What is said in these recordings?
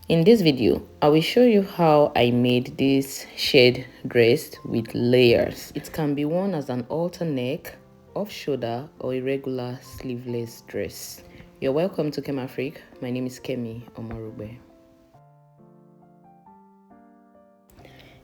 In this video, I will show you how I made this shade dress with layers. It can be worn as an halter neck, off shoulder, or a regular sleeveless dress. You're welcome to Kemafrik. My name is Kemi Omarube.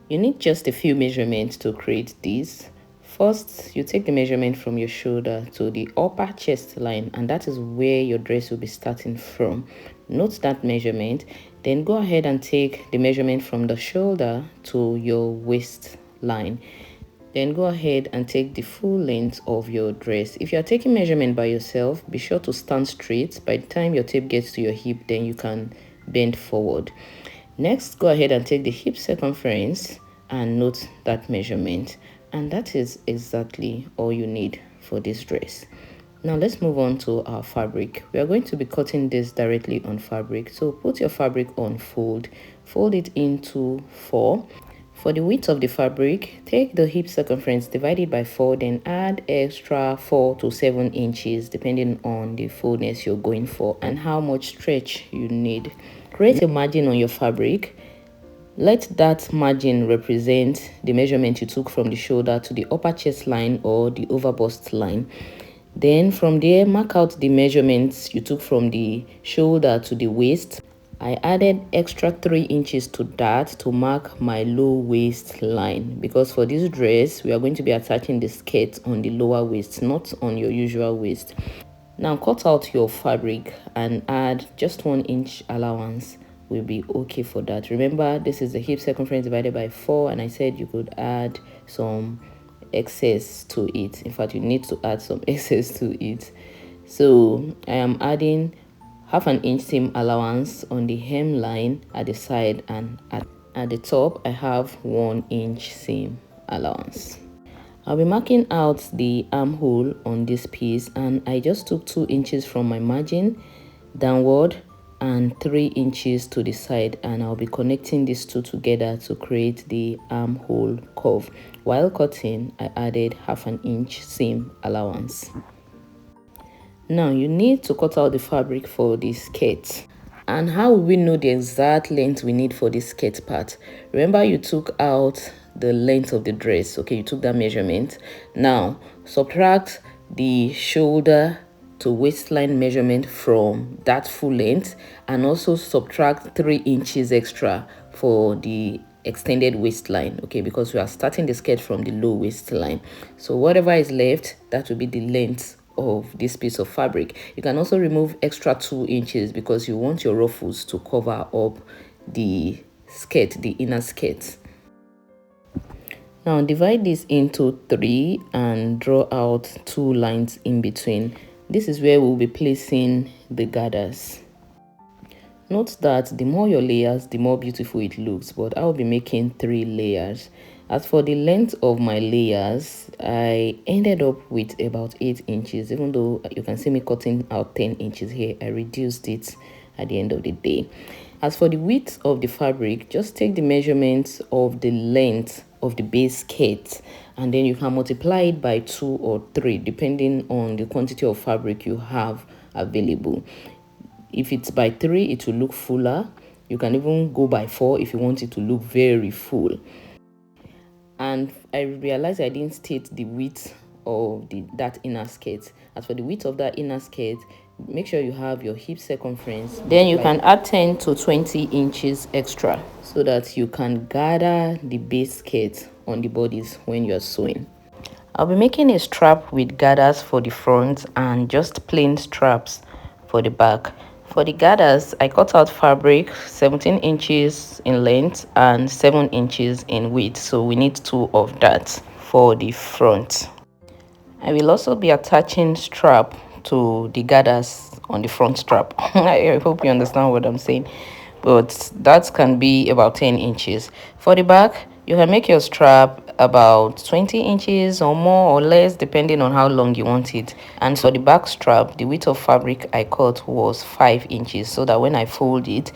You need just a few measurements to create this. First, you take the measurement from your shoulder to the upper chest line, and that is where your dress will be starting from. Note that measurement, then go ahead and take the measurement from the shoulder to your waist line. Then go ahead and take the full length of your dress. If you are taking measurement by yourself, be sure to stand straight. By the time your tape gets to your hip, then you can bend forward. Next, go ahead and take the hip circumference and note that measurement. And that is exactly all you need for this dress. Now let's move on to our fabric. We are going to be cutting this directly on fabric. So put your fabric on fold it into 4. For the width of the fabric, take the hip circumference, divide it by 4, then add extra 4 to 7 inches depending on the fullness you're going for and how much stretch you need. Create a margin on your fabric. Let that margin represent the measurement you took from the shoulder to the upper chest line or the over bust line. Then from there, mark out the measurements you took from the shoulder to the waist. I added extra 3 inches to that to mark my low waist line, because for this dress, we are going to be attaching the skirt on the lower waist, not on your usual waist. Now cut out your fabric and add just 1 inch allowance. Will be okay for that. Remember, this is the hip circumference divided by 4, and I said you could add some excess to it. In fact, you need to add some excess to it. So I am adding half an inch seam allowance on the hemline at the side, and at the top I have 1 inch seam allowance. I'll be marking out the armhole on this piece, and I just took 2 inches from my margin downward and 3 inches to the side, and I'll be connecting these two together to create the armhole curve. While cutting, I added half an inch seam allowance. Now you need to cut out the fabric for the skirt. And how will we know the exact length we need for this skirt part? Remember, you took out the length of the dress. Okay, you took that measurement. Now subtract the shoulder to waistline measurement from that full length, and also subtract 3 inches extra for the extended waistline. Okay, because we are starting the skirt from the low waistline. So whatever is left, that will be the length of this piece of fabric. You can also remove extra 2 inches because you want your ruffles to cover up the skirt, the inner skirt. Now divide this into 3 and draw out 2 lines in between. This is where we'll be placing the gathers. Note that the more your layers, the more beautiful it looks, but I'll be making 3 layers. As for the length of my layers, I ended up with about 8 inches. Even though you can see me cutting out 10 inches here, I reduced it at the end of the day. As for the width of the fabric, just take the measurements of the length of the base skirt, and then you can multiply it by 2 or 3 depending on the quantity of fabric you have available. If it's by 3, it will look fuller. You can even go by 4 if you want it to look very full. And I realized I didn't state the width of that inner skirt. As for the width of that inner skirt, make sure you have your hip circumference. Then you can add 10 to 20 inches extra so that you can gather the base skirt on the bodies when you're sewing. I'll be making a strap with gathers for the front and just plain straps for the back. For the gathers, I cut out fabric 17 inches in length and 7 inches in width, so we need 2 of that for the front. I will also be attaching strap to the gathers on the front strap. I hope you understand what I'm saying, but that can be about 10 inches. For the back, you can make your strap about 20 inches or more or less depending on how long you want it. And for the back strap, the width of fabric I cut was 5 inches, so that when I fold it,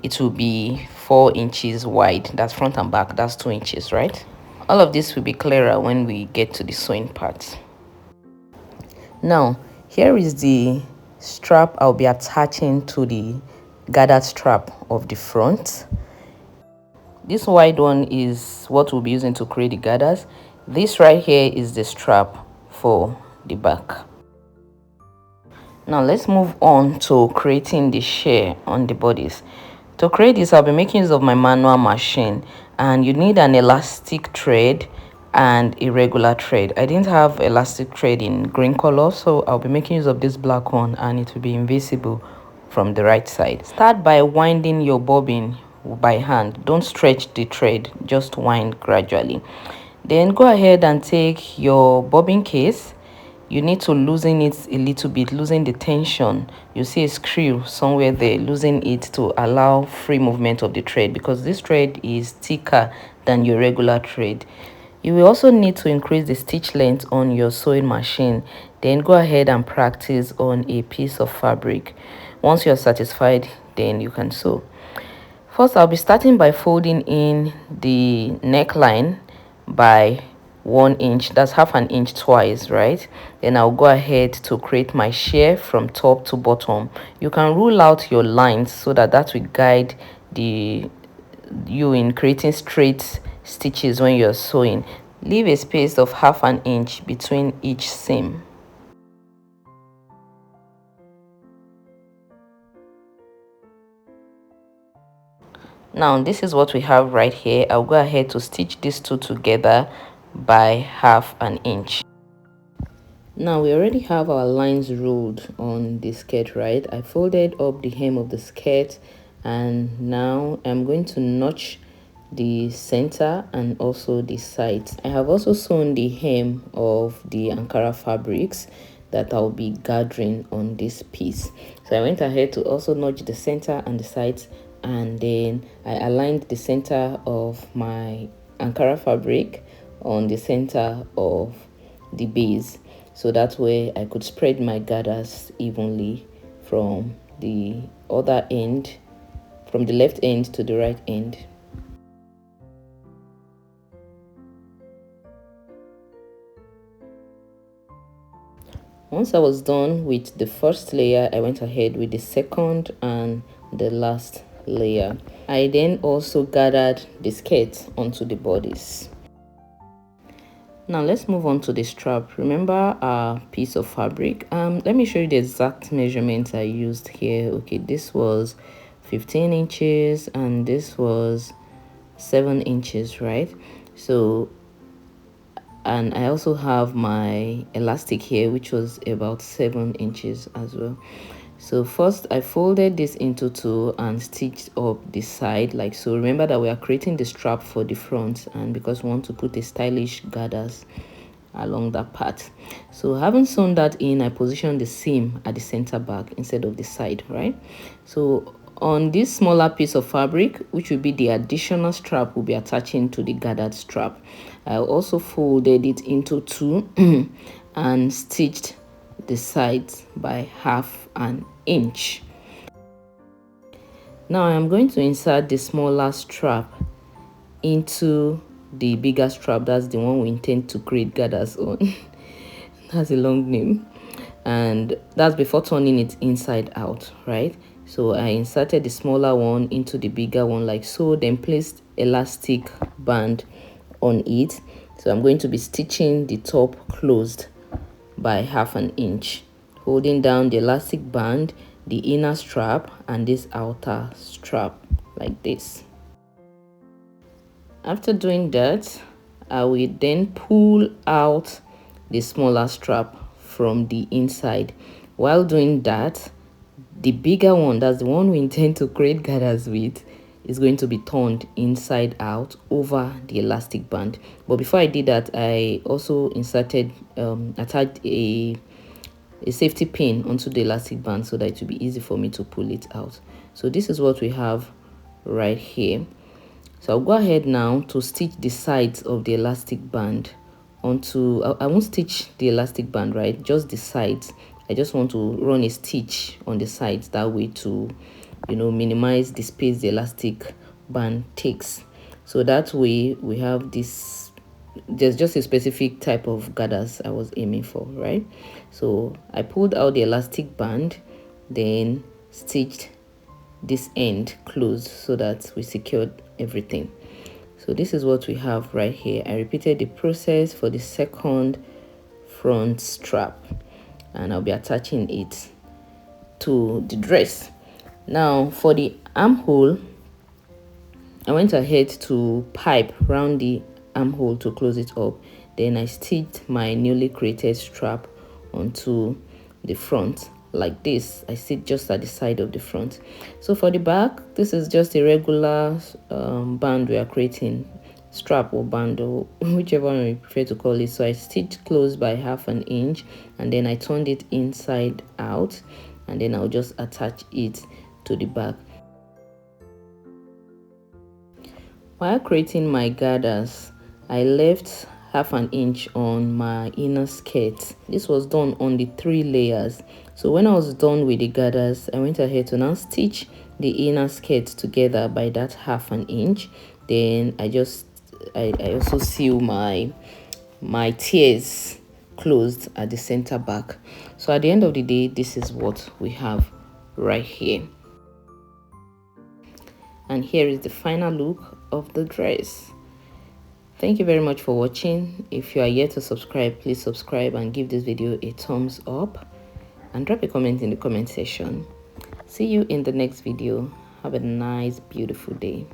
it will be 4 inches wide. That's front and back, that's 2 inches, right? All of this will be clearer when we get to the sewing part. Now here is the strap I'll be attaching to the gathered strap of the front. This wide one is what we'll be using to create the gathers. This right here is the strap for the back. Now let's move on to creating the share on the bodies. To create this, I'll be making use of my manual machine, and you need an elastic thread and a regular thread. I didn't have elastic thread in green color, so I'll be making use of this black one, and it will be invisible from the right side. Start by winding your bobbin by hand. Don't stretch the thread, just wind gradually. Then go ahead and take your bobbin case. You need to loosen it a little bit, loosen the tension. You see a screw somewhere there, loosen it to allow free movement of the thread, because this thread is thicker than your regular thread. You will also need to increase the stitch length on your sewing machine. Then go ahead and practice on a piece of fabric. Once you're satisfied, then you can sew. First, I'll be starting by folding in the neckline by 1 inch. That's half an inch twice, right? Then I'll go ahead to create my share from top to bottom. You can rule out your lines so that will guide you in creating straight stitches when you're sewing. Leave a space of half an inch between each seam. Now this is what we have right here. I'll go ahead to stitch these two together by half an inch. Now we already have our lines ruled on the skirt, right? I folded up the hem of the skirt, and now I'm going to notch the center and also the sides. I have also sewn the hem of the Ankara fabrics that I'll be gathering on this piece. So I went ahead to also notch the center and the sides, and then I aligned the center of my Ankara fabric on the center of the base, so that way I could spread my gathers evenly from the other end, from the left end to the right end. Once I was done with the first layer, I went ahead with the second and the last layer. I then also gathered the skirt onto the bodies. Now let's move on to the strap. Remember our piece of fabric. Let me show you the exact measurements I used here. Okay, this was 15 inches and this was 7 inches, right? So, and I also have my elastic here, which was about 7 inches as well. So first I folded this into two and stitched up the side like so. Remember that we are creating the strap for the front, and because we want to put a stylish gathers along that part. So having sewn that in, I positioned the seam at the center back instead of the side, right? So on this smaller piece of fabric, which will be the additional strap we'll be attaching to the gathered strap, I also folded it into two and stitched the sides by half an inch. Now I'm going to insert the smaller strap into the bigger strap. That's the one we intend to create gathers on. That's a long name, and that's before turning it inside out, right? So I inserted the smaller one into the bigger one like so, then placed elastic band on it. So I'm going to be stitching the top closed by half an inch, holding down the elastic band, the inner strap, and this outer strap like this. After doing that, I will then pull out the smaller strap from the inside. While doing that, the bigger one, that's the one we intend to create gathers with, is going to be turned inside out over the elastic band. But before I did that, I also attached a safety pin onto the elastic band so that it will be easy for me to pull it out. So this is what we have right here. So I'll go ahead now to stitch the sides of the elastic band onto, I won't stitch the elastic band, right? Just the sides. I just want to run a stitch on the sides, that way to, minimize the space the elastic band takes. So that way we have this, there's just a specific type of gathers I was aiming for, right? So I pulled out the elastic band, then stitched this end closed so that we secured everything. So this is what we have right here. I repeated the process for the second front strap, and I'll be attaching it to the dress. Now for the armhole, I went ahead to pipe round the armhole to close it up. Then I stitched my newly created strap onto the front like this. I sit just at the side of the front. So for the back, this is just a regular band we are creating, strap or band, or whichever one you prefer to call it. So I stitched close by 1/2 inch, and then I turned it inside out, and then I'll just attach it to the back. While creating my gathers, I left 1/2 inch on my inner skirt. This was done on the 3 layers. So when I was done with the gathers, I went ahead to now stitch the inner skirt together by that 1/2 inch. Then I also seal my tears closed at the center back. So at the end of the day, this is what we have right here. And here is the final look of the dress. Thank you very much for watching. If you are yet to subscribe, please subscribe and give this video a thumbs up, and drop a comment in the comment section. See you in the next video. Have a nice, beautiful day.